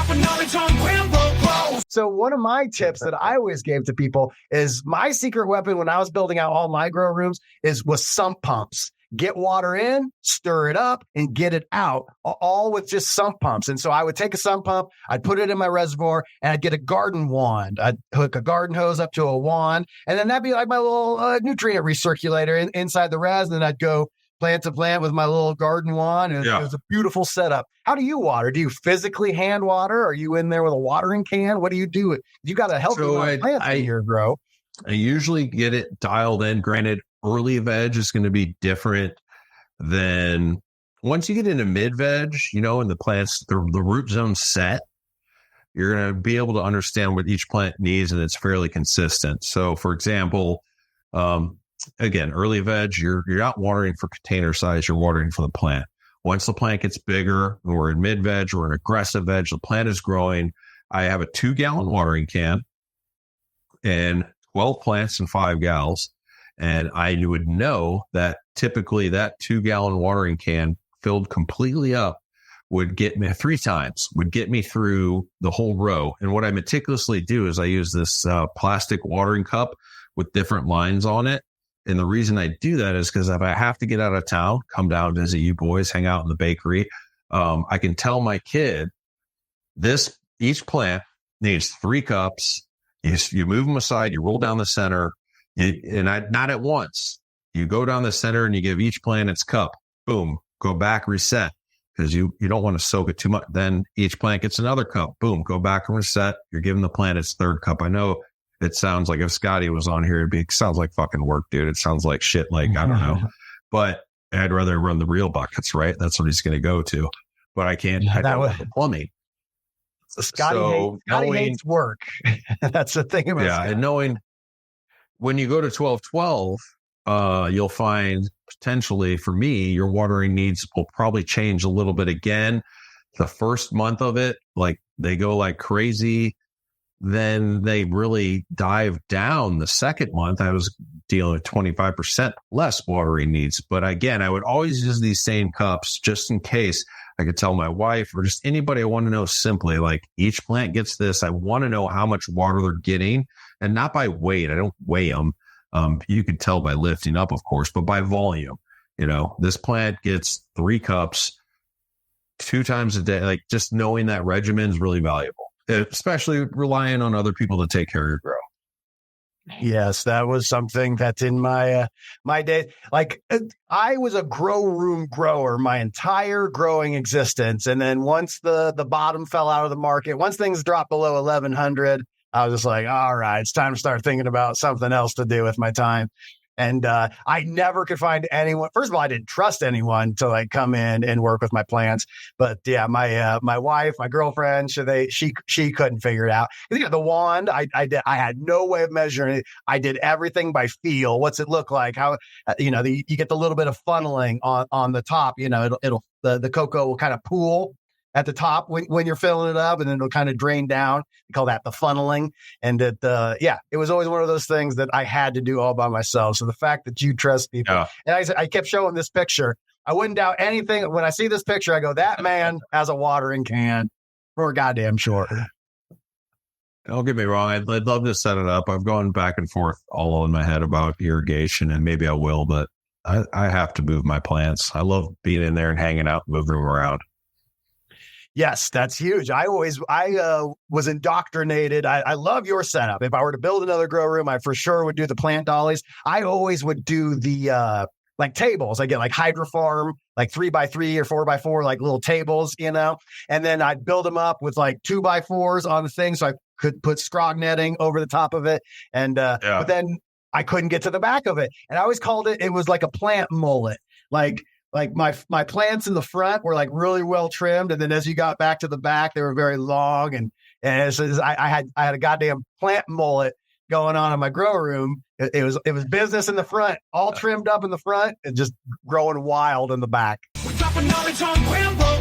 dropping knowledge on Grambo Bros. So one of my tips that I always gave to people is my secret weapon when I was building out all my grow rooms was sump pumps. Get water in, stir it up, and get it out, all with just sump pumps. And so I would take a sump pump, I'd put it in my reservoir, and I'd get a garden wand. I'd hook a garden hose up to a wand, and then that'd be like my little nutrient recirculator inside the res. And then I'd go plant to plant with my little garden wand, and it was a beautiful setup. How do you water? Do you physically hand water? Are you in there with a watering can? What do you do? You got a healthy plant in your grow. I usually get it dialed in. Granted, early veg is going to be different than once you get into mid veg, and the plants, the root zone set, you're going to be able to understand what each plant needs, and it's fairly consistent. So for example, again, early veg, you're not watering for container size, you're watering for the plant. Once the plant gets bigger, and we're in mid veg, we're in aggressive veg, the plant is growing. I have a 2-gallon watering can and 12 plants in 5 gallons. And I would know that typically that 2-gallon watering can filled completely up would get me 3 times, would get me through the whole row. And what I meticulously do is I use this plastic watering cup with different lines on it. And the reason I do that is because if I have to get out of town, come down, visit you boys, hang out in the bakery, I can tell my kid each plant needs 3 cups. You move them aside, you roll down the center. Not at once. You go down the center and you give each plant its cup. Boom. Go back, reset, because you don't want to soak it too much. Then each plant gets another cup. Boom. Go back and reset. You're giving the plant its 3rd cup. I know it sounds like if Scotty was on here, it sounds like fucking work, dude. It sounds like shit. Like, I don't know, but I'd rather run the real buckets, right? That's what he's going to go to. But I can't. I don't have the plumbing. Scotty hates work. That's the thing about Scotty. And knowing. When you go to 12-12, you'll find potentially, for me, your watering needs will probably change a little bit again. The first month of it, like they go like crazy. Then they really dive down. The second month, I was dealing with 25% less watering needs. But again, I would always use these same cups just in case. I could tell my wife or just anybody I want to know simply, like each plant gets this. I want to know how much water they're getting, and not by weight. I don't weigh them. You could tell by lifting up, of course, but by volume. This plant gets 3 cups 2 times a day. Like just knowing that regimen is really valuable, especially relying on other people to take care of your grow. Yes, that was something that's in my day. Like I was a grow room grower my entire growing existence. And then once the bottom fell out of the market, once things dropped below 1100, I was just like, all right, it's time to start thinking about something else to do with my time. And I never could find anyone. First of all, I didn't trust anyone to like come in and work with my plants. But yeah, my wife, my girlfriend, she couldn't figure it out. The wand, I had no way of measuring it. I did everything by feel. What's it look like? How you get the little bit of funneling on the top. The cocoa will kind of pool at the top when you're filling it up, and then it'll kind of drain down. We call that the funneling. And it was always one of those things that I had to do all by myself. So the fact that you trust people, and I kept showing this picture. I wouldn't doubt anything. When I see this picture, I go, that man has a watering can for goddamn sure. Don't get me wrong. I'd love to set it up. I've gone back and forth all in my head about irrigation, and maybe I will, but I have to move my plants. I love being in there and hanging out, moving them around. Yes, that's huge. I was indoctrinated. I love your setup. If I were to build another grow room, I for sure would do the plant dollies. I always would do the like tables. I get like hydroform, like 3x3 or 4x4, like little tables, and then I'd build them up with like 2x4s on the thing, so I could put scrog netting over the top of it. And but then I couldn't get to the back of it, and I always called it was like a plant mullet, like my plants in the front were like really well trimmed. And then as you got back to the back, they were very long. And I had a goddamn plant mullet going on in my grow room. It was business in the front, all trimmed up in the front and just growing wild in the back. We're dropping knowledge on Grambo.